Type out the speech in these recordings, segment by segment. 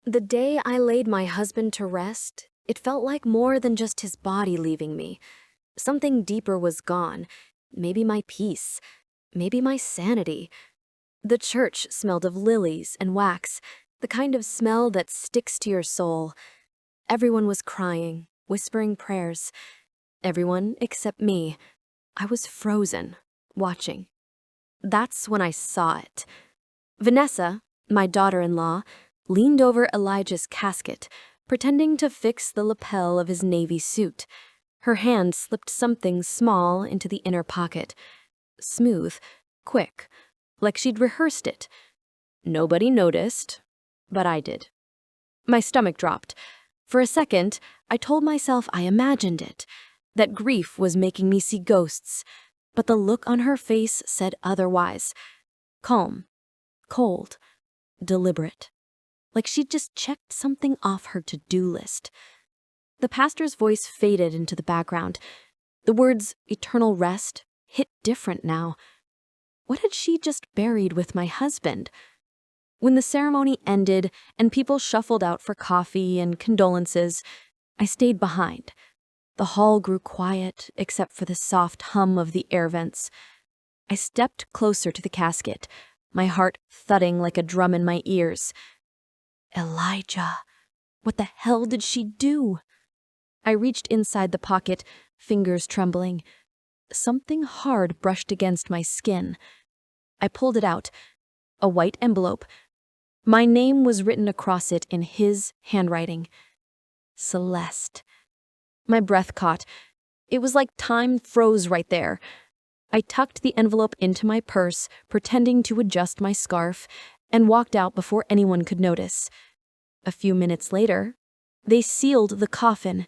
The day I laid my husband to rest, it felt like more than just his body leaving me. Something deeper was gone. Maybe my peace. Maybe my sanity. The church smelled of lilies and wax, the kind of smell that sticks to your soul. Everyone was crying, whispering prayers. Everyone except me. I was frozen, watching. That's when I saw it. Vanessa, my daughter-in-law, leaned over Elijah's casket, pretending to fix the lapel of his navy suit. Her hand slipped something small into the inner pocket. Smooth, quick, like she'd rehearsed it. Nobody noticed, but I did. My stomach dropped. For a second, I told myself I imagined it, that grief was making me see ghosts, but the look on her face said otherwise. Calm, cold, deliberate, like she'd just checked something off her to-do list. The pastor's voice faded into the background. The words eternal rest hit different now. What had she just buried with my husband? When the ceremony ended and people shuffled out for coffee and condolences, I stayed behind. The hall grew quiet except for the soft hum of the air vents. I stepped closer to the casket, my heart thudding like a drum in my ears. Elijah, what the hell did she do? I reached inside the pocket, fingers trembling. Something hard brushed against my skin. I pulled it out, a white envelope. My name was written across it in his handwriting. Celeste. My breath caught. It was like time froze right there. I tucked the envelope into my purse, pretending to adjust my scarf, and walked out before anyone could notice. A few minutes later, they sealed the coffin.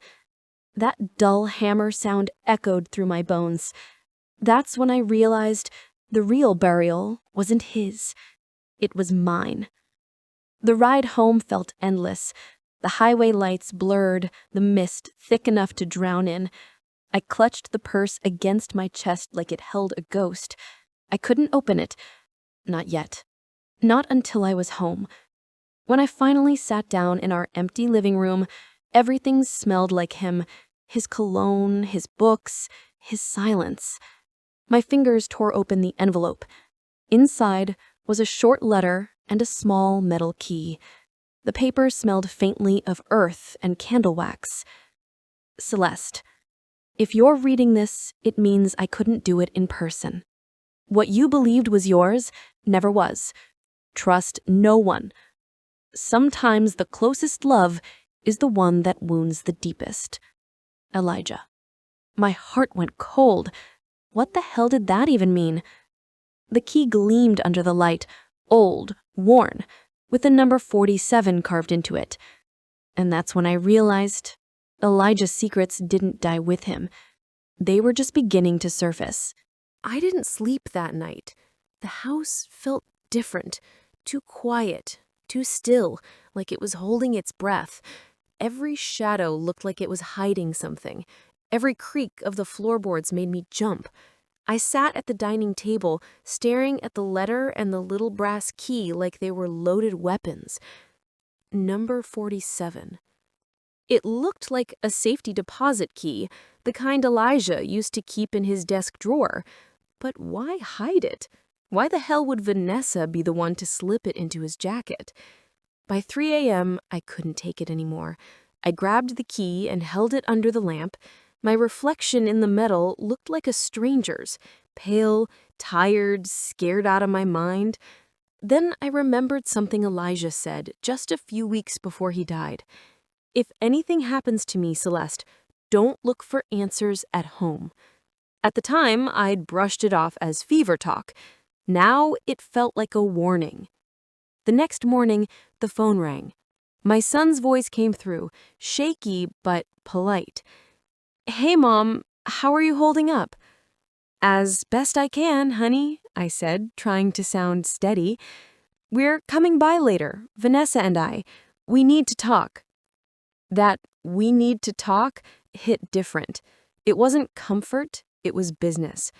That dull hammer sound echoed through my bones. That's when I realized the real burial wasn't his. It was mine. The ride home felt endless. The highway lights blurred, the mist thick enough to drown in. I clutched the purse against my chest like it held a ghost. I couldn't open it. Not yet. Not until I was home. When I finally sat down in our empty living room, everything smelled like him. His cologne, his books, his silence. My fingers tore open the envelope. Inside was a short letter and a small metal key. The paper smelled faintly of earth and candle wax. Celeste, if you're reading this, it means I couldn't do it in person. What you believed was yours never was. Trust no one. Sometimes the closest love is the one that wounds the deepest. Elijah. My heart went cold. What the hell did that even mean? The key gleamed under the light, old, worn, with the number 47 carved into it. And that's when I realized Elijah's secrets didn't die with him. They were just beginning to surface. I didn't sleep that night. The house felt different, too quiet, too still, like it was holding its breath. Every shadow looked like it was hiding something. Every creak of the floorboards made me jump. I sat at the dining table, staring at the letter and the little brass key like they were loaded weapons. Number 47. It looked like a safety deposit key, the kind Elijah used to keep in his desk drawer. But why hide it? Why the hell would Vanessa be the one to slip it into his jacket? By 3 a.m., I couldn't take it anymore. I grabbed the key and held it under the lamp. My reflection in the metal looked like a stranger's, pale, tired, scared out of my mind. Then I remembered something Elijah said just a few weeks before he died. If anything happens to me, Celeste, don't look for answers at home. At the time, I'd brushed it off as fever talk. Now it felt like a warning. The next morning, the phone rang. My son's voice came through, shaky but polite. "Hey, Mom, how are you holding up?" "As best I can, honey," I said, trying to sound steady. "We're coming by later, Vanessa and I. We need to talk." That "we need to talk" hit different. It wasn't comfort, it was business.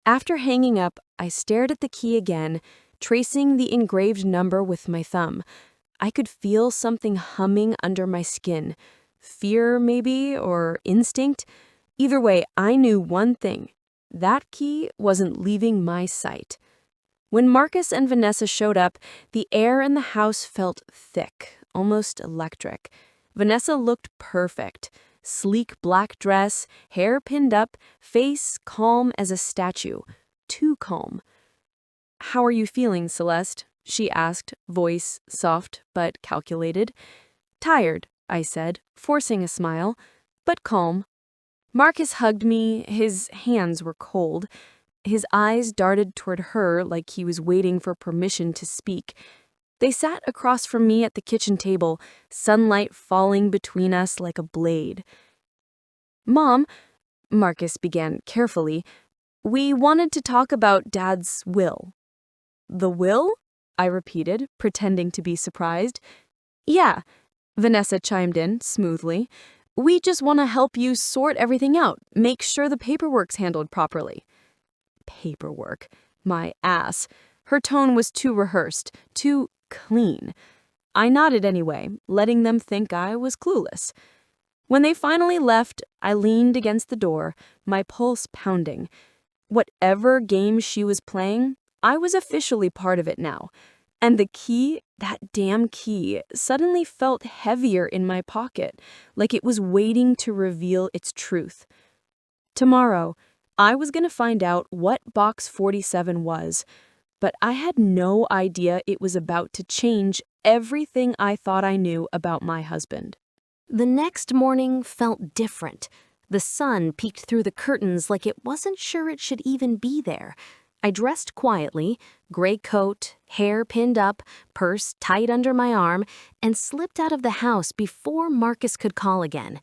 After hanging up, I stared at the key again, tracing the engraved number with my thumb. I could feel something humming under my skin. Fear, maybe, or instinct. Either way, I knew one thing. That key wasn't leaving my sight. When Marcus and Vanessa showed up, the air in the house felt thick, almost electric. Vanessa looked perfect. Sleek black dress, hair pinned up, face calm as a statue. Too calm. "How are you feeling, Celeste?" she asked, voice soft but calculated. "Tired," I said, forcing a smile, but calm. Marcus hugged me. His hands were cold. His eyes darted toward her like he was waiting for permission to speak. They sat across from me at the kitchen table, sunlight falling between us like a blade. "Mom," Marcus began carefully, "we wanted to talk about Dad's will." "The will?" I repeated, pretending to be surprised. "Yeah," Vanessa chimed in smoothly. "We just want to help you sort everything out, make sure the paperwork's handled properly." Paperwork. My ass. Her tone was too rehearsed, too clean. I nodded anyway, letting them think I was clueless. When they finally left, I leaned against the door, my pulse pounding. Whatever game she was playing, I was officially part of it now. And the key, that damn key, suddenly felt heavier in my pocket, like it was waiting to reveal its truth. Tomorrow, I was going to find out what Box 47 was, but I had no idea it was about to change everything I thought I knew about my husband. The next morning felt different. The sun peeked through the curtains like it wasn't sure it should even be there. I dressed quietly, gray coat, hair pinned up, purse tight under my arm, and slipped out of the house before Marcus could call again.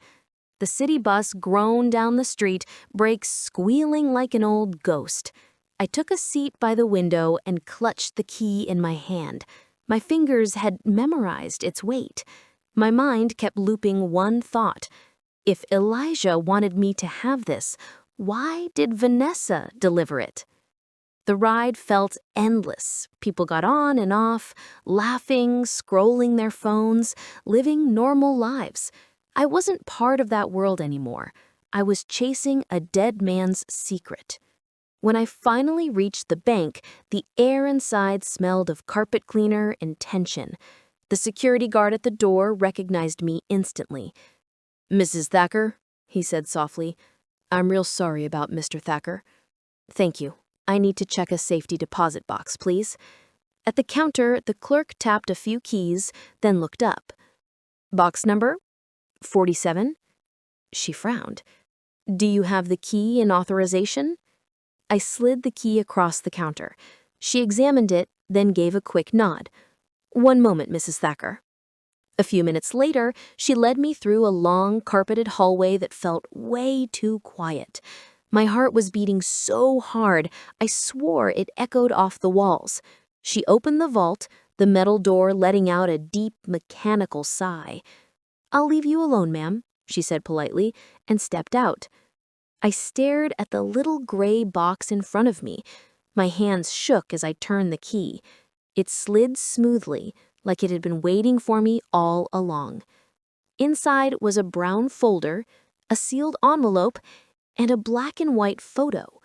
The city bus groaned down the street, brakes squealing like an old ghost. I took a seat by the window and clutched the key in my hand. My fingers had memorized its weight. My mind kept looping one thought. If Elijah wanted me to have this, why did Vanessa deliver it? The ride felt endless. People got on and off, laughing, scrolling their phones, living normal lives. I wasn't part of that world anymore. I was chasing a dead man's secret. When I finally reached the bank, the air inside smelled of carpet cleaner and tension. The security guard at the door recognized me instantly. "Mrs. Thacker," he said softly. "I'm real sorry about Mr. Thacker." "Thank you. I need to check a safety deposit box, please." At the counter, the clerk tapped a few keys, then looked up. "Box number? 47? She frowned. "Do you have the key and authorization?" I slid the key across the counter. She examined it, then gave a quick nod. "One moment, Mrs. Thacker." A few minutes later, she led me through a long, carpeted hallway that felt way too quiet. My heart was beating so hard, I swore it echoed off the walls. She opened the vault, the metal door letting out a deep, mechanical sigh. "I'll leave you alone, ma'am," she said politely, and stepped out. I stared at the little gray box in front of me. My hands shook as I turned the key. It slid smoothly, like it had been waiting for me all along. Inside was a brown folder, a sealed envelope, and a black and white photo.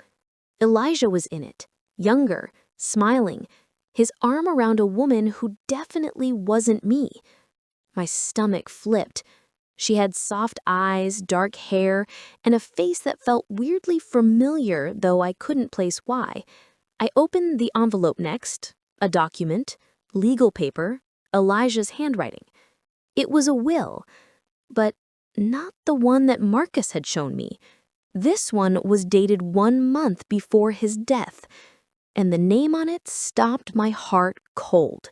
Elijah was in it, younger, smiling, his arm around a woman who definitely wasn't me. My stomach flipped. She had soft eyes, dark hair, and a face that felt weirdly familiar, though I couldn't place why. I opened the envelope next, a document, legal paper, Elijah's handwriting. It was a will, but not the one that Marcus had shown me. This one was dated 1 month before his death, and the name on it stopped my heart cold.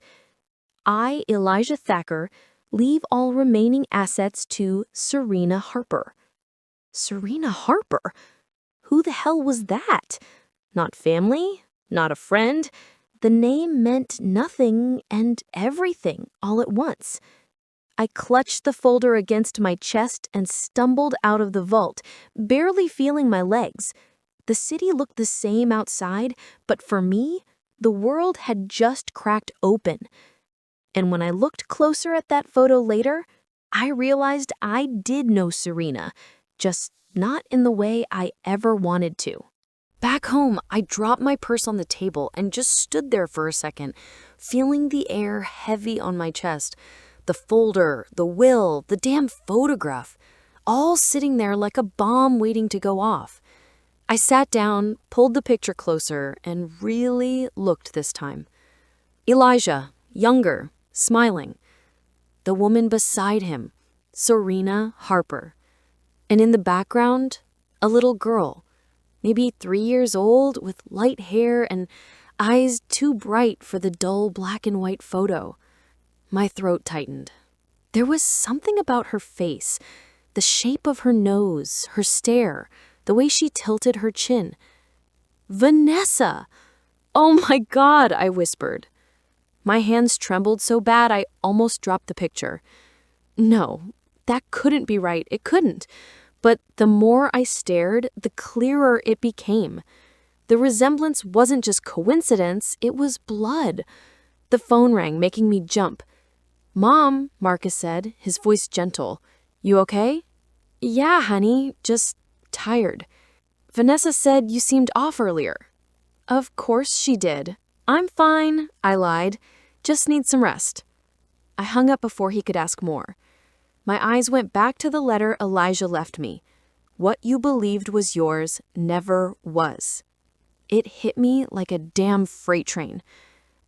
I, Elijah Thacker, leave all remaining assets to Serena Harper. Serena Harper? Who the hell was that? Not family? Not a friend? The name meant nothing and everything all at once. I clutched the folder against my chest and stumbled out of the vault, barely feeling my legs. The city looked the same outside, but for me, the world had just cracked open. And when I looked closer at that photo later, I realized I did know Serena, just not in the way I ever wanted to. Back home, I dropped my purse on the table and just stood there for a second, feeling the air heavy on my chest. The folder, the will, the damn photograph, all sitting there like a bomb waiting to go off. I sat down, pulled the picture closer, and really looked this time. Elijah, younger, smiling. The woman beside him, Serena Harper. And in the background, a little girl, maybe 3 years old, with light hair and eyes too bright for the dull black and white photo. My throat tightened. There was something about her face, the shape of her nose, her stare, the way she tilted her chin. Vanessa! Oh my God, I whispered. My hands trembled so bad I almost dropped the picture. No, that couldn't be right. It couldn't. But the more I stared, the clearer it became. The resemblance wasn't just coincidence, it was blood. The phone rang, making me jump. "Mom," Marcus said, his voice gentle. "You okay?" "Yeah, honey, just tired." "Vanessa said you seemed off earlier." "Of course she did. I'm fine," I lied. "Just need some rest." I hung up before he could ask more. My eyes went back to the letter Elijah left me. What you believed was yours never was. It hit me like a damn freight train.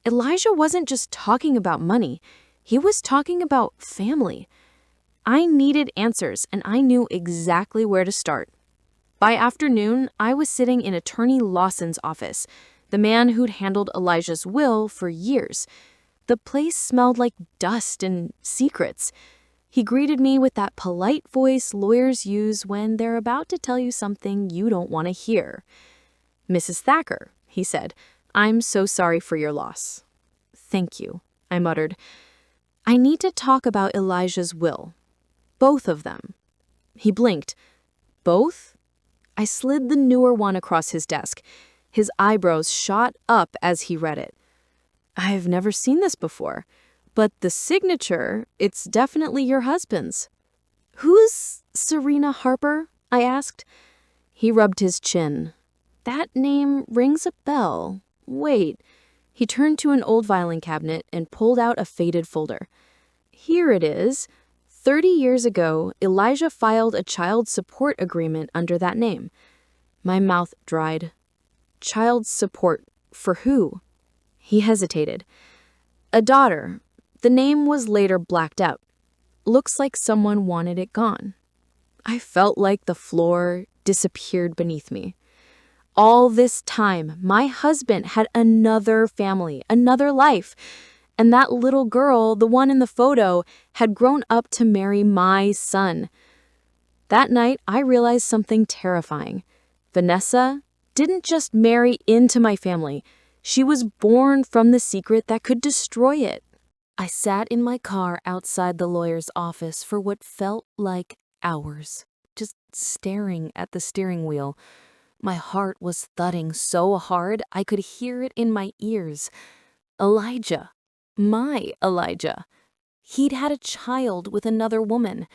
Elijah wasn't just talking about money. He was talking about family. I needed answers, and I knew exactly where to start. By afternoon, I was sitting in Attorney Lawson's office, the man who'd handled Elijah's will for years. The place smelled like dust and secrets. He greeted me with that polite voice lawyers use when they're about to tell you something you don't want to hear. "Mrs. Thacker," he said, "I'm so sorry for your loss." "Thank you," I muttered. "I need to talk about Elijah's will. Both of them." He blinked. "Both?" I slid the newer one across his desk. His eyebrows shot up as he read it. "I've never seen this before. But the signature, it's definitely your husband's." "Who's Serena Harper?" I asked. He rubbed his chin. "That name rings a bell. Wait." He turned to an old filing cabinet and pulled out a faded folder. "Here it is. 30 years ago, Elijah filed a child support agreement under that name." My mouth dried. "Child support for who?" He hesitated. "A daughter. The name was later blacked out. Looks like someone wanted it gone." I felt like the floor disappeared beneath me. All this time, my husband had another family, another life. And that little girl, the one in the photo, had grown up to marry my son. That night, I realized something terrifying. Vanessa didn't just marry into my family. She was born from the secret that could destroy it. I sat in my car outside the lawyer's office for what felt like hours, just staring at the steering wheel. My heart was thudding so hard I could hear it in my ears. Elijah. My Elijah. He'd had a child with another woman,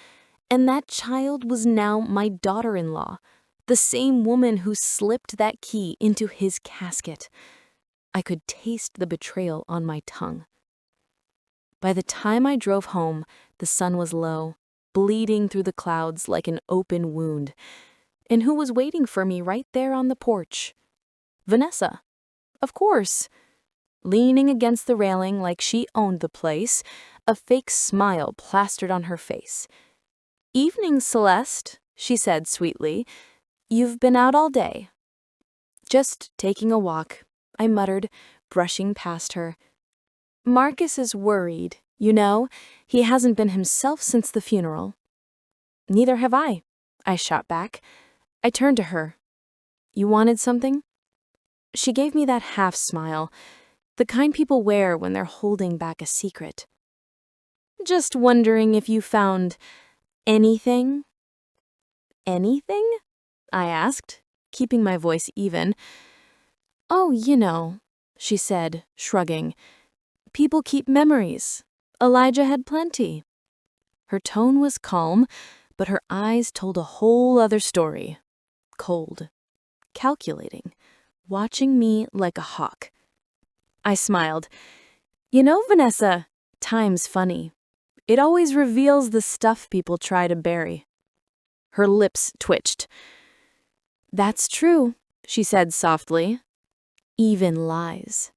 and that child was now my daughter-in-law, the same woman who slipped that key into his casket. I could taste the betrayal on my tongue. By the time I drove home, the sun was low, bleeding through the clouds like an open wound. And who was waiting for me right there on the porch? Vanessa. Of course. Leaning against the railing like she owned the place, a fake smile plastered on her face. "Evening, Celeste," she said sweetly. "You've been out all day." "Just taking a walk," I muttered, brushing past her. "Marcus is worried, you know. He hasn't been himself since the funeral." "Neither have I shot back. I turned to her. "You wanted something?" She gave me that half smile, the kind people wear when they're holding back a secret. "Just wondering if you found anything." "Anything?" I asked, keeping my voice even. "Oh, you know," she said, shrugging. "People keep memories. Elijah had plenty. Her tone was calm, but her eyes told a whole other story. Cold, calculating, watching me like a hawk. I smiled. You know, Vanessa, time's funny. It always reveals the stuff people try to bury. Her lips twitched. That's true, she said softly. Even lies.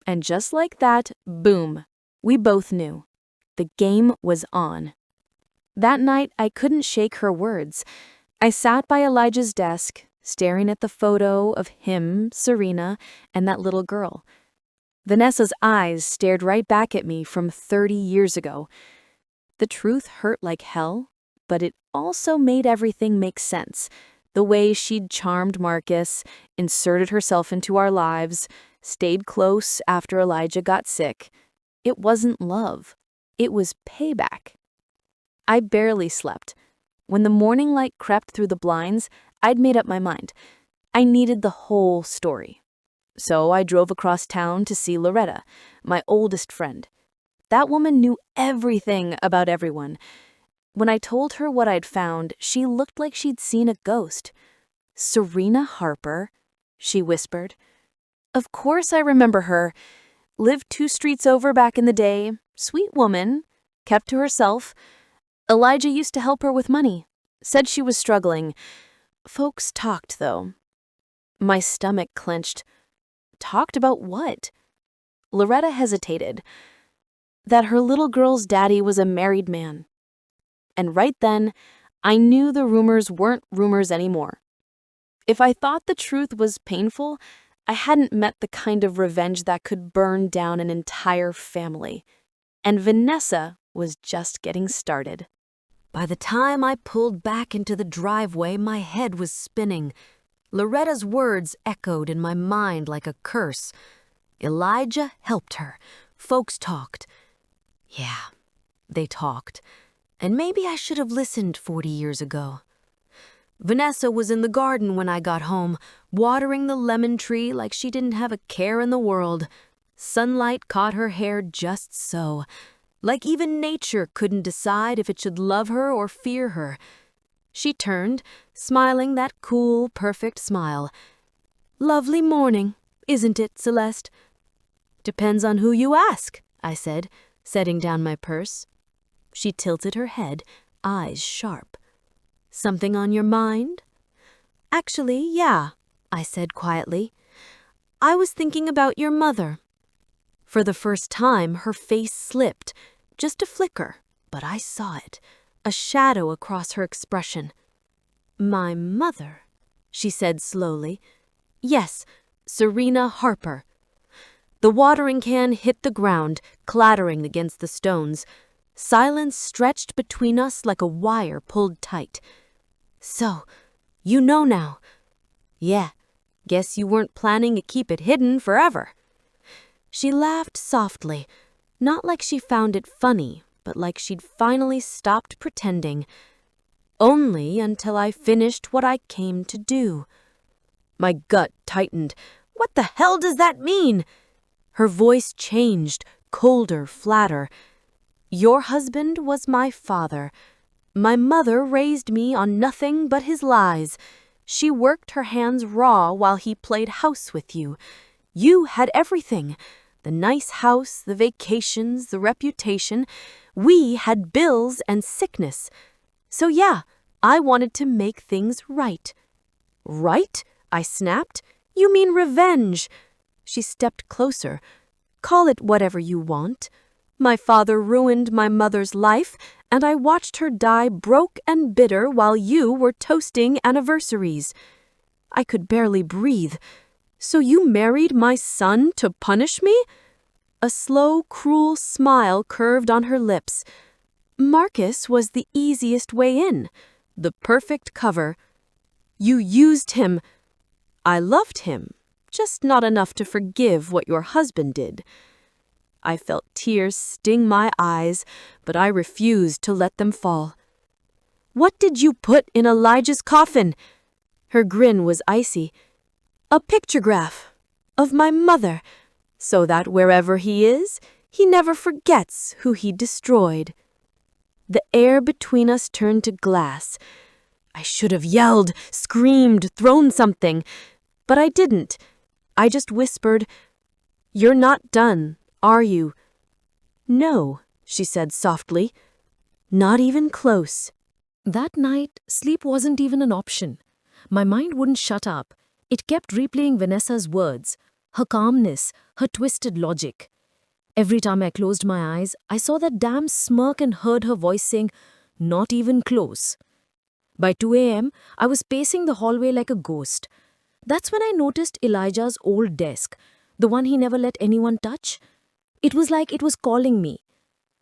And just like that, boom, we both knew. The game was on. That night, I couldn't shake her words. I sat by Elijah's desk, staring at the photo of him, Serena, and that little girl. Vanessa's eyes stared right back at me from 30 years ago. The truth hurt like hell, but it also made everything make sense. The way she'd charmed Marcus, inserted herself into our lives, stayed close after Elijah got sick. It wasn't love. It was payback. I barely slept. When the morning light crept through the blinds, I'd made up my mind. I needed the whole story. So I drove across town to see Loretta, my oldest friend. That woman knew everything about everyone. When I told her what I'd found, she looked like she'd seen a ghost. Serena Harper, she whispered. Of course I remember her. Lived 2 streets over back in the day. Sweet woman. Kept to herself. Elijah used to help her with money. Said she was struggling. Folks talked, though. My stomach clenched. Talked about what? Loretta hesitated. That her little girl's daddy was a married man. And right then, I knew the rumors weren't rumors anymore. If I thought the truth was painful, I hadn't met the kind of revenge that could burn down an entire family. And Vanessa was just getting started. By the time I pulled back into the driveway, my head was spinning. Loretta's words echoed in my mind like a curse. Elijah helped her. Folks talked. Yeah, they talked. And maybe I should have listened 40 years ago. Vanessa was in the garden when I got home, watering the lemon tree like she didn't have a care in the world. Sunlight caught her hair just so. Like even nature couldn't decide if it should love her or fear her. She turned, smiling that cool, perfect smile. Lovely morning, isn't it, Celeste? Depends on who you ask, I said, setting down my purse. She tilted her head, eyes sharp. Something on your mind? Actually, yeah, I said quietly. I was thinking about your mother. For the first time, her face slipped, just a flicker, but I saw it, a shadow across her expression. My mother, she said slowly. Yes, Serena Harper. The watering can hit the ground, clattering against the stones. Silence stretched between us like a wire pulled tight. So, you know now. Yeah, guess you weren't planning to keep it hidden forever. She laughed softly, not like she found it funny, but like she'd finally stopped pretending. Only until I finished what I came to do. My gut tightened. What the hell does that mean? Her voice changed, colder, flatter. Your husband was my father. My mother raised me on nothing but his lies. She worked her hands raw while he played house with you. You had everything. The nice house, the vacations, the reputation. We had bills and sickness. So yeah, I wanted to make things right. Right? I snapped. You mean revenge. She stepped closer. Call it whatever you want. My father ruined my mother's life, and I watched her die broke and bitter while you were toasting anniversaries. I could barely breathe. So you married my son to punish me? A slow, cruel smile curved on her lips. Marcus was the easiest way in, the perfect cover. You used him. I loved him, just not enough to forgive what your husband did. I felt tears sting my eyes, but I refused to let them fall. What did you put in Elijah's coffin? Her grin was icy. A pictograph of my mother, so that wherever he is, He never forgets who he destroyed. The air between us turned to glass. I should have yelled, screamed, thrown something, but I didn't. I just whispered, "You're not done, are you?" "No," she said softly. "Not even close." That night, sleep wasn't even an option. My mind wouldn't shut up. It kept replaying Vanessa's words, her calmness, her twisted logic. Every time I closed my eyes, I saw that damn smirk and heard her voice saying, "Not even close." By 2 a.m., I was pacing the hallway like a ghost. That's when I noticed Elijah's old desk, the one he never let anyone touch. It was like it was calling me.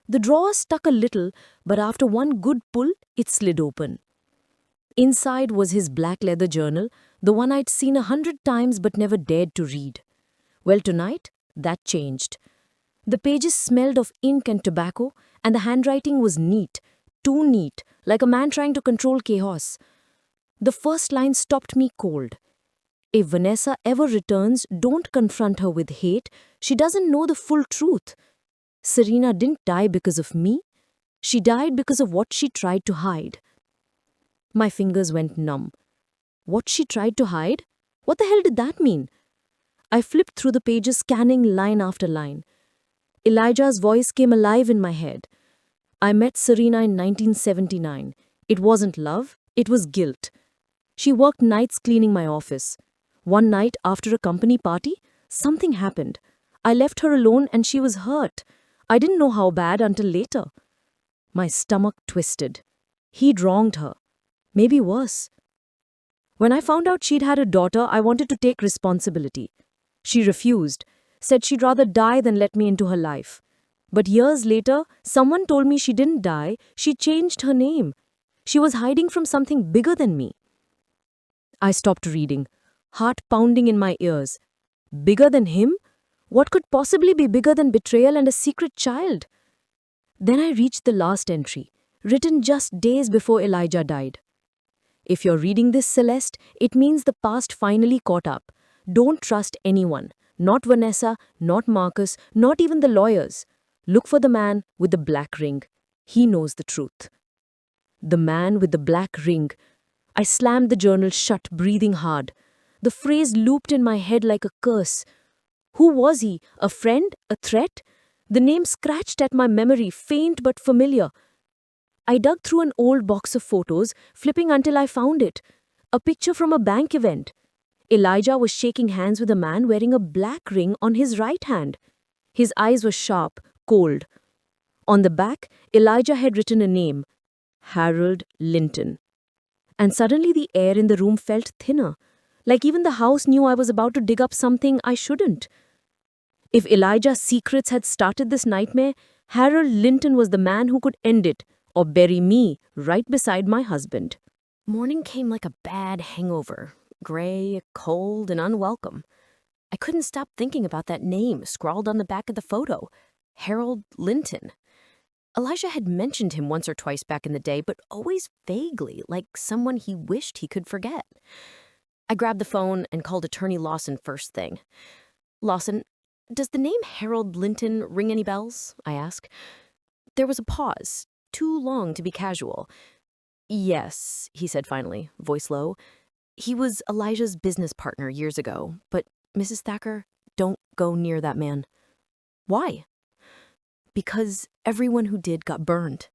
The drawer stuck a little, but after one good pull, it slid open. Inside was his black leather journal, the one I'd seen 100 times but never dared to read. Well, tonight, that changed. The pages smelled of ink and tobacco, and the handwriting was neat, too neat, like a man trying to control chaos. The first line stopped me cold. If Vanessa ever returns, don't confront her with hate. She doesn't know the full truth. Serena didn't die because of me. She died because of what she tried to hide. My fingers went numb. What she tried to hide? What the hell did that mean? I flipped through the pages, scanning line after line. Elijah's voice came alive in my head. I met Serena in 1979. It wasn't love, it was guilt. She worked nights cleaning my office. One night after a company party, something happened. I left her alone and she was hurt. I didn't know how bad until later. My stomach twisted. He'd wronged her. Maybe worse. When I found out she'd had a daughter, I wanted to take responsibility. She refused, said she'd rather die than let me into her life. But years later, someone told me she didn't die, she changed her name. She was hiding from something bigger than me. I stopped reading, heart pounding in my ears. Bigger than him? What could possibly be bigger than betrayal and a secret child? Then I reached the last entry, written just days before Elijah died. If you're reading this, Celeste, it means the past finally caught up. Don't trust anyone. Not Vanessa, not Marcus, not even the lawyers. Look for the man with the black ring. He knows the truth. The man with the black ring. I slammed the journal shut, breathing hard. The phrase looped in my head like a curse. Who was he? A friend? A threat? The name scratched at my memory, faint but familiar. I dug through an old box of photos, flipping until I found it. A picture from a bank event. Elijah was shaking hands with a man wearing a black ring on his right hand. His eyes were sharp, cold. On the back, Elijah had written a name, Harold Linton. And suddenly the air in the room felt thinner, like even the house knew I was about to dig up something I shouldn't. If Elijah's secrets had started this nightmare, Harold Linton was the man who could end it, or bury me right beside my husband. Morning came like a bad hangover, gray, cold, and unwelcome. I couldn't stop thinking about that name scrawled on the back of the photo, Harold Linton. Elijah had mentioned him once or twice back in the day, but always vaguely, like someone he wished he could forget. I grabbed the phone and called Attorney Lawson first thing. "Lawson, does the name Harold Linton ring any bells?" I asked. There was a pause, too long to be casual. "Yes," he said finally, voice low. "He was Elijah's business partner years ago, but Mrs. Thacker, don't go near that man." "Why?" "Because everyone who did got burned.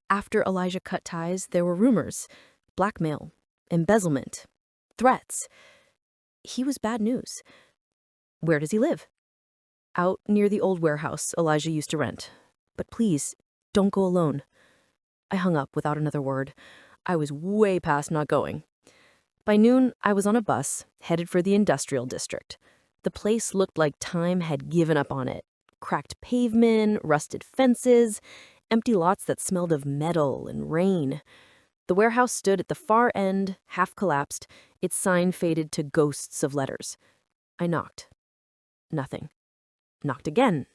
After Elijah cut ties, there were rumors, blackmail, embezzlement, threats. He was bad news." "Where does he live?" "Out near the old warehouse Elijah used to rent. But please, don't go alone." I hung up without another word. I was way past not going. By noon, I was on a bus, headed for the industrial district. The place looked like time had given up on it. Cracked pavement, rusted fences, empty lots that smelled of metal and rain. The warehouse stood at the far end, half collapsed, its sign faded to ghosts of letters. I knocked. Nothing. Knocked again.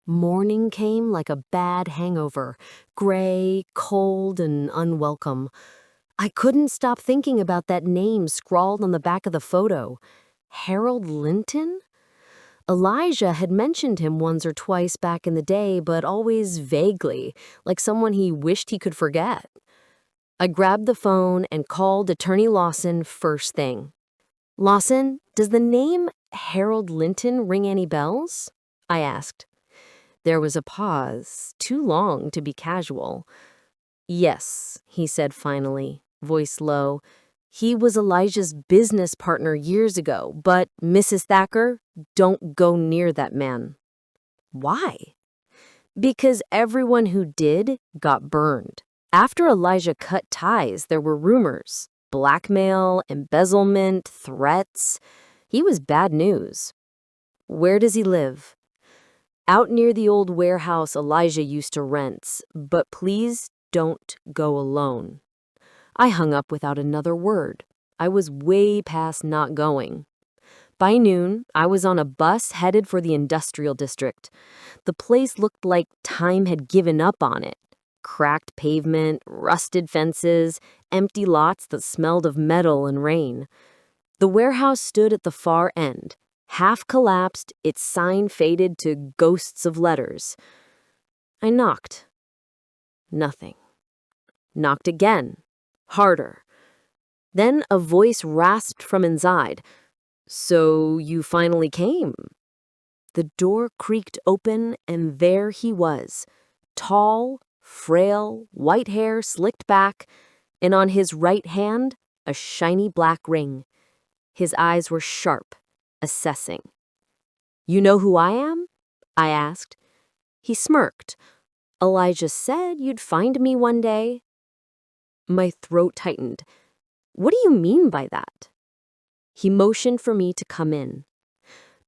Morning came like a bad hangover, gray, cold, and unwelcome. I couldn't stop thinking about that name scrawled on the back of the photo. Harold Linton? Elijah had mentioned him once or twice back in the day, but always vaguely, like someone he wished he could forget. I grabbed the phone and called Attorney Lawson first thing. "Lawson, does the name Harold Linton ring any bells?" I asked. There was a pause, too long to be casual. "Yes," he said finally, voice low. "He was Elijah's business partner years ago, but Mrs. Thacker, don't go near that man." "Why?" "Because everyone who did got burned. After Elijah cut ties, there were rumors. Blackmail, embezzlement, threats. He was bad news." "Where does he live?" "Out near the old warehouse Elijah used to rent, but please don't go alone." I hung up without another word. I was way past not going. By noon, I was on a bus headed for the industrial district. The place looked like time had given up on it. Cracked pavement, rusted fences, empty lots that smelled of metal and rain. The warehouse stood at the far end. Half collapsed, its sign faded to ghosts of letters. I knocked. Nothing. Knocked again. Harder. Then a voice rasped from inside. "So you finally came?" The door creaked open, and there he was. Tall, frail, white hair slicked back, and on his right hand, a shiny black ring. His eyes were sharp, assessing. "You know who I am?" I asked. He smirked. "Elijah said you'd find me one day." My throat tightened. "What do you mean by that?" He motioned for me to come in.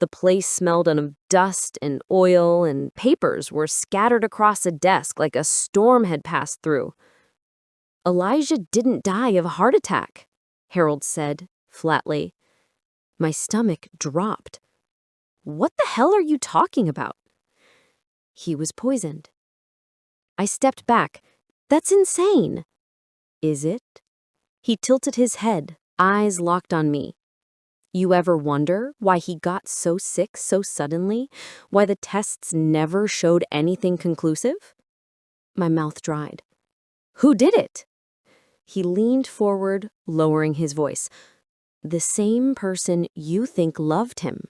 The place smelled of dust and oil, and papers were scattered across a desk like a storm had passed through. "Elijah didn't die of a heart attack," Harold said, flatly. My stomach dropped. "What the hell are you talking about?" "He was poisoned." I stepped back. "That's insane." "Is it?" He tilted his head, eyes locked on me. "You ever wonder why he got so sick so suddenly? Why the tests never showed anything conclusive?" My mouth dried. "Who did it?" He leaned forward, lowering his voice. "The same person you think loved him."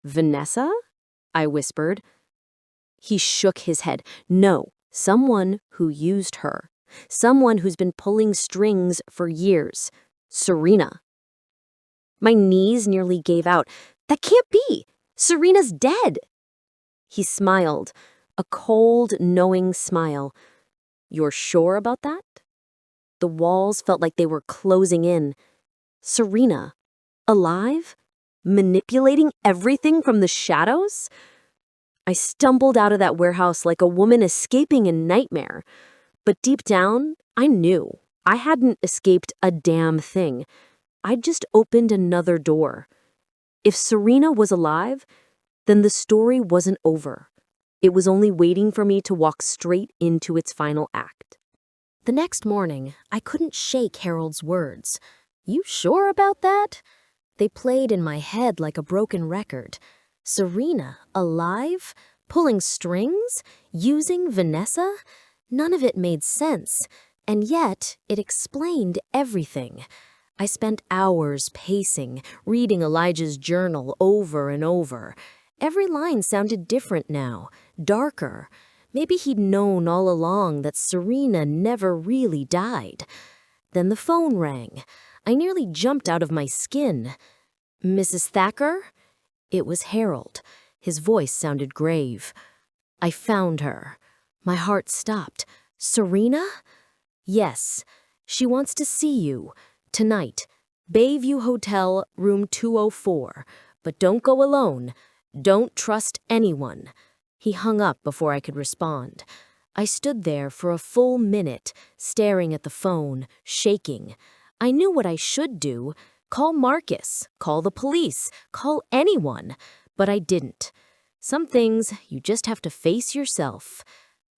"Vanessa?" I whispered. He shook his head. "No, someone who used her. Someone who's been pulling strings for years. Serena." My knees nearly gave out. "That can't be! Serena's dead!" He smiled, a cold, knowing smile. "You're sure about that?" The walls felt like they were closing in. Serena, alive? Manipulating everything from the shadows? I stumbled out of that warehouse like a woman escaping a nightmare. But deep down, I knew I hadn't escaped a damn thing. I'd just opened another door. If Serena was alive, then the story wasn't over. It was only waiting for me to walk straight into its final act. The next morning, I couldn't shake Harold's words. "You sure about that?" They played in my head like a broken record. Serena, alive? Pulling strings? Using Vanessa? None of it made sense, and yet it explained everything. I spent hours pacing, reading Elijah's journal over and over. Every line sounded different now, darker. Maybe he'd known all along that Serena never really died. Then the phone rang. I nearly jumped out of my skin. "Mrs. Thacker?" It was Harold. His voice sounded grave. "I found her." My heart stopped. "Serena?" "Yes. She wants to see you. Tonight. Bayview Hotel, room 204. But don't go alone. Don't trust anyone." He hung up before I could respond. I stood there for a full minute, staring at the phone, shaking. I knew what I should do. Call Marcus, call the police, call anyone. But I didn't. Some things you just have to face yourself.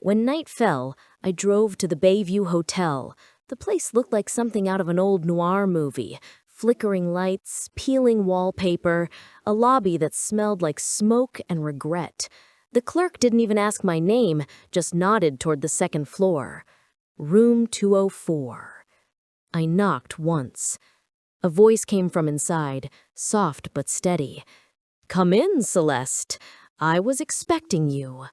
When night fell, I drove to the Bayview Hotel. The place looked like something out of an old noir movie. Flickering lights, peeling wallpaper, a lobby that smelled like smoke and regret. The clerk didn't even ask my name, just nodded toward the second floor. Room 204. I knocked once. A voice came from inside, soft but steady. "Come in, Celeste. I was expecting you."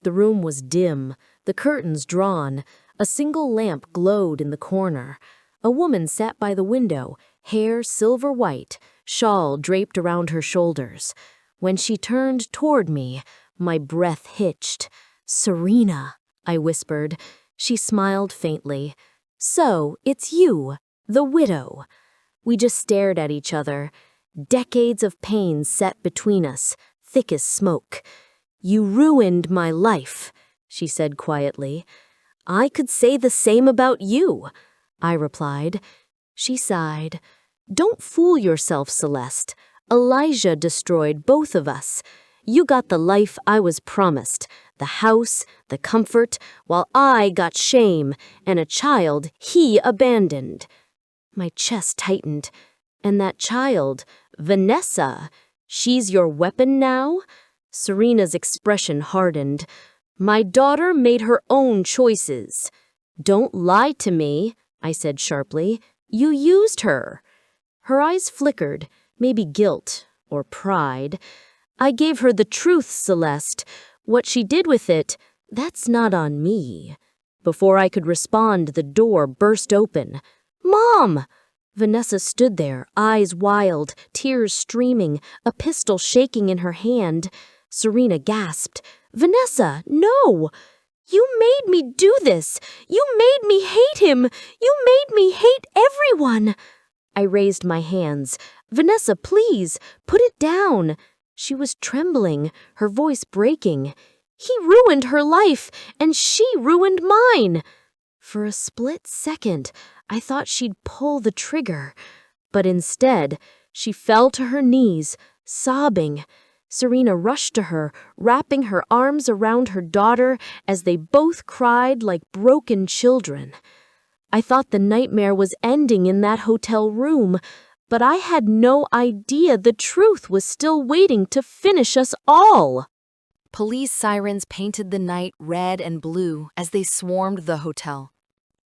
The room was dim, the curtains drawn. A single lamp glowed in the corner. A woman sat by the window, hair silver white, shawl draped around her shoulders. When she turned toward me, my breath hitched. "Serena," I whispered. She smiled faintly. "So, it's you, the widow." We just stared at each other. Decades of pain set between us, thick as smoke. "You ruined my life," she said quietly. "I could say the same about you," I replied. She sighed. "Don't fool yourself, Celeste. Elijah destroyed both of us. You got the life I was promised, the house, the comfort, while I got shame and a child he abandoned." My chest tightened. "And that child, Vanessa, she's your weapon now?" Serena's expression hardened. "My daughter made her own choices." "Don't lie to me," I said sharply. "You used her." Her eyes flickered, maybe guilt or pride. "I gave her the truth, Celeste. What she did with it, that's not on me." Before I could respond, the door burst open. "Mom!" Vanessa stood there, eyes wild, tears streaming, a pistol shaking in her hand. Serena gasped. "Vanessa, no! You made me do this! You made me hate him! You made me hate everyone!" I raised my hands. "Vanessa, please, put it down." She was trembling, her voice breaking. "He ruined her life, and she ruined mine." For a split second, I thought she'd pull the trigger. But instead, she fell to her knees, sobbing. Serena rushed to her, wrapping her arms around her daughter as they both cried like broken children. I thought the nightmare was ending in that hotel room, but I had no idea the truth was still waiting to finish us all. Police sirens painted the night red and blue as they swarmed the hotel.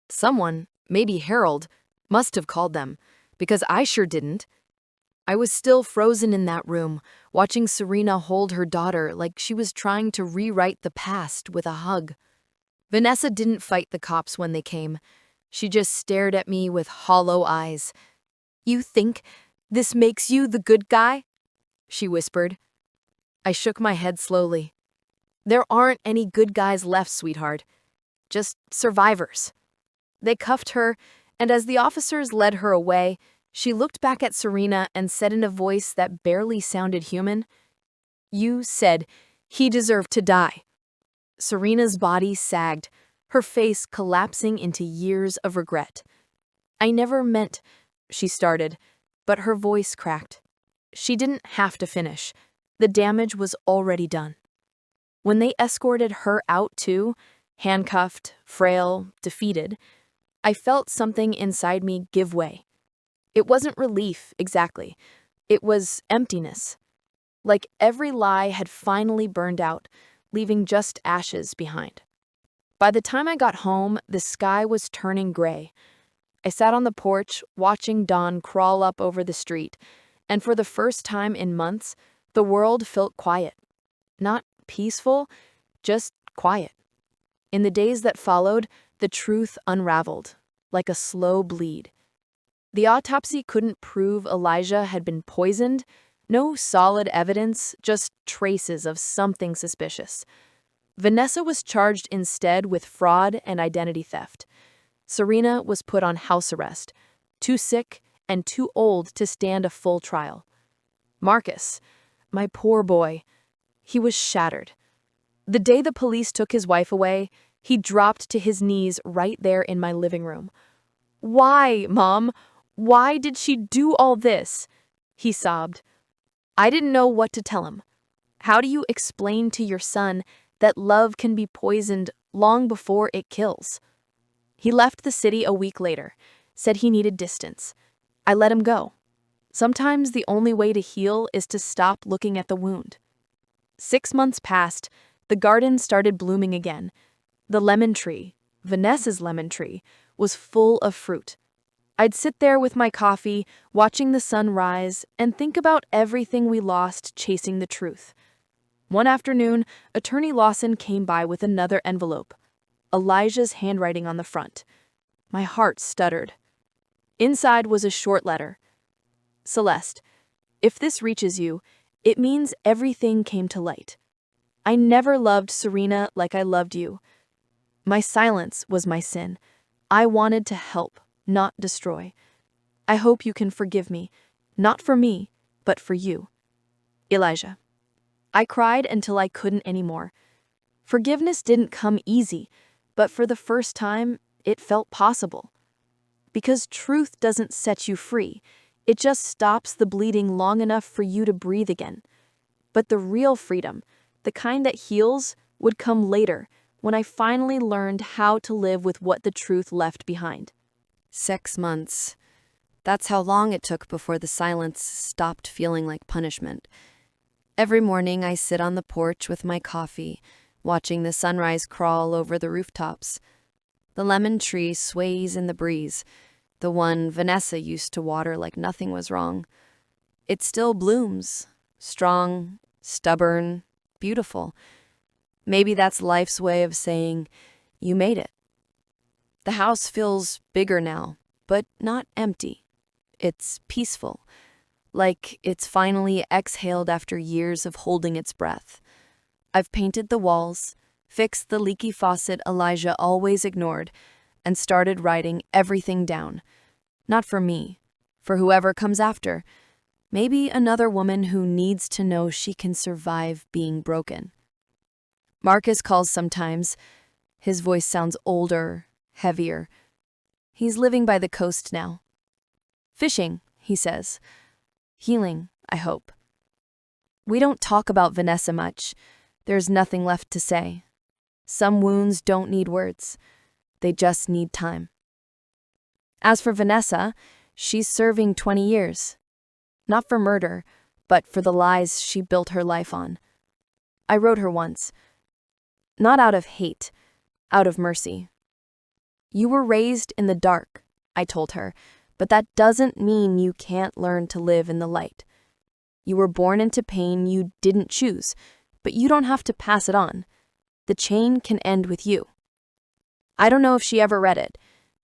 Someone, maybe Harold, must have called them, because I sure didn't. I was still frozen in that room, watching Serena hold her daughter like she was trying to rewrite the past with a hug. Vanessa didn't fight the cops when they came. She just stared at me with hollow eyes. "You think this makes you the good guy?" she whispered. I shook my head slowly. "There aren't any good guys left, sweetheart. Just survivors." They cuffed her, and as the officers led her away, she looked back at Serena and said in a voice that barely sounded human, "You said he deserved to die." Serena's body sagged, her face collapsing into years of regret. "I never meant," she started, but her voice cracked. She didn't have to finish. The damage was already done. When they escorted her out too, handcuffed, frail, defeated, I felt something inside me give way. It wasn't relief, exactly. It was emptiness. Like every lie had finally burned out, leaving just ashes behind. By the time I got home, the sky was turning gray. I sat on the porch, watching dawn crawl up over the street, and for the first time in months, the world felt quiet. Not peaceful, just quiet. In the days that followed, the truth unraveled, like a slow bleed. The autopsy couldn't prove Elijah had been poisoned. No solid evidence, just traces of something suspicious. Vanessa was charged instead with fraud and identity theft. Serena was put on house arrest, too sick and too old to stand a full trial. Marcus, my poor boy, he was shattered. The day the police took his wife away, he dropped to his knees right there in my living room. "Why, Mom? Why did she do all this?" he sobbed. I didn't know what to tell him. How do you explain to your son that love can be poisoned long before it kills? He left the city a week later, said he needed distance. I let him go. Sometimes the only way to heal is to stop looking at the wound. 6 months passed, the garden started blooming again. The lemon tree, Vanessa's lemon tree, was full of fruit. I'd sit there with my coffee, watching the sun rise, and think about everything we lost chasing the truth. One afternoon, Attorney Lawson came by with another envelope, Elijah's handwriting on the front. My heart stuttered. Inside was a short letter. Celeste, if this reaches you, it means everything came to light. I never loved Serena like I loved you. My silence was my sin. I wanted to help, not destroy. I hope you can forgive me, not for me, but for you. Elijah. I cried until I couldn't anymore. Forgiveness didn't come easy, but for the first time, it felt possible. Because truth doesn't set you free, it just stops the bleeding long enough for you to breathe again. But the real freedom, the kind that heals, would come later, when I finally learned how to live with what the truth left behind. 6 months. That's how long it took before the silence stopped feeling like punishment. Every morning I sit on the porch with my coffee, watching the sunrise crawl over the rooftops. The lemon tree sways in the breeze, the one Vanessa used to water like nothing was wrong. It still blooms, strong, stubborn, beautiful. Maybe that's life's way of saying, you made it. The house feels bigger now, but not empty. It's peaceful, like it's finally exhaled after years of holding its breath. I've painted the walls, fixed the leaky faucet Elijah always ignored, and started writing everything down. Not for me, for whoever comes after. Maybe another woman who needs to know she can survive being broken. Marcus calls sometimes. His voice sounds older, heavier. He's living by the coast now. Fishing, he says. Healing, I hope. We don't talk about Vanessa much. There's nothing left to say. Some wounds don't need words. They just need time. As for Vanessa, she's serving 20 years. Not for murder, but for the lies she built her life on. I wrote her once. Not out of hate, out of mercy. You were raised in the dark, I told her, but that doesn't mean you can't learn to live in the light. You were born into pain you didn't choose, but you don't have to pass it on. The chain can end with you. I don't know if she ever read it.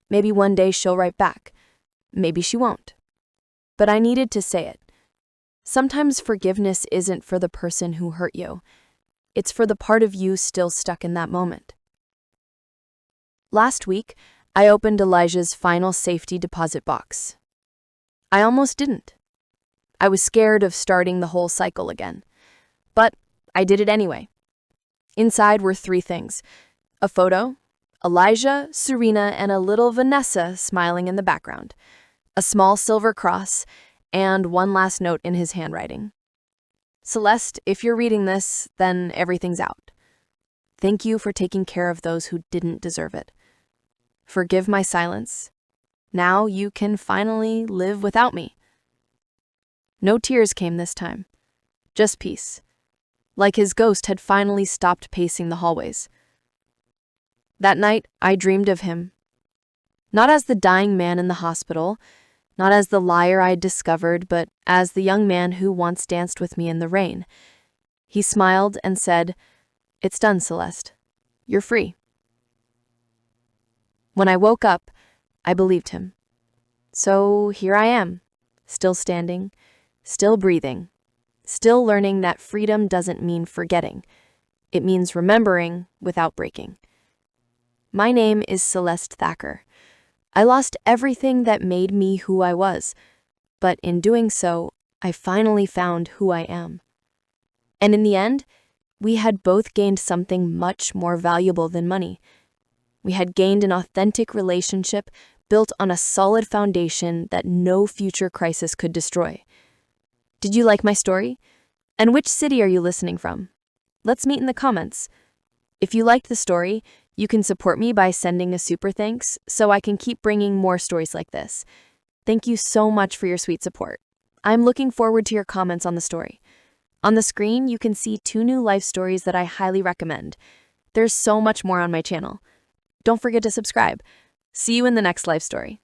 Maybe one day she'll write back. Maybe she won't. But I needed to say it. Sometimes forgiveness isn't for the person who hurt you. It's for the part of you still stuck in that moment. Last week, I opened Elijah's final safety deposit box. I almost didn't. I was scared of starting the whole cycle again. But I did it anyway. Inside were 3 things: a photo, Elijah, Serena, and a little Vanessa smiling in the background, a small silver cross, and one last note in his handwriting. Celeste, if you're reading this, then everything's out. Thank you for taking care of those who didn't deserve it. Forgive my silence. Now you can finally live without me. No tears came this time. Just peace. Like his ghost had finally stopped pacing the hallways. That night, I dreamed of him. Not as the dying man in the hospital, not as the liar I had discovered, but as the young man who once danced with me in the rain. He smiled and said, "It's done, Celeste. You're free." When I woke up, I believed him. So here I am, still standing, still breathing, still learning that freedom doesn't mean forgetting. It means remembering without breaking. My name is Celeste Thacker. I lost everything that made me who I was, but in doing so, I finally found who I am. And in the end, we had both gained something much more valuable than money. We had gained an authentic relationship built on a solid foundation that no future crisis could destroy. Did you like my story? And which city are you listening from? Let's meet in the comments. If you liked the story, you can support me by sending a super thanks so I can keep bringing more stories like this. Thank you so much for your sweet support. I'm looking forward to your comments on the story. On the screen, you can see 2 new life stories that I highly recommend. There's so much more on my channel. Don't forget to subscribe. See you in the next life story.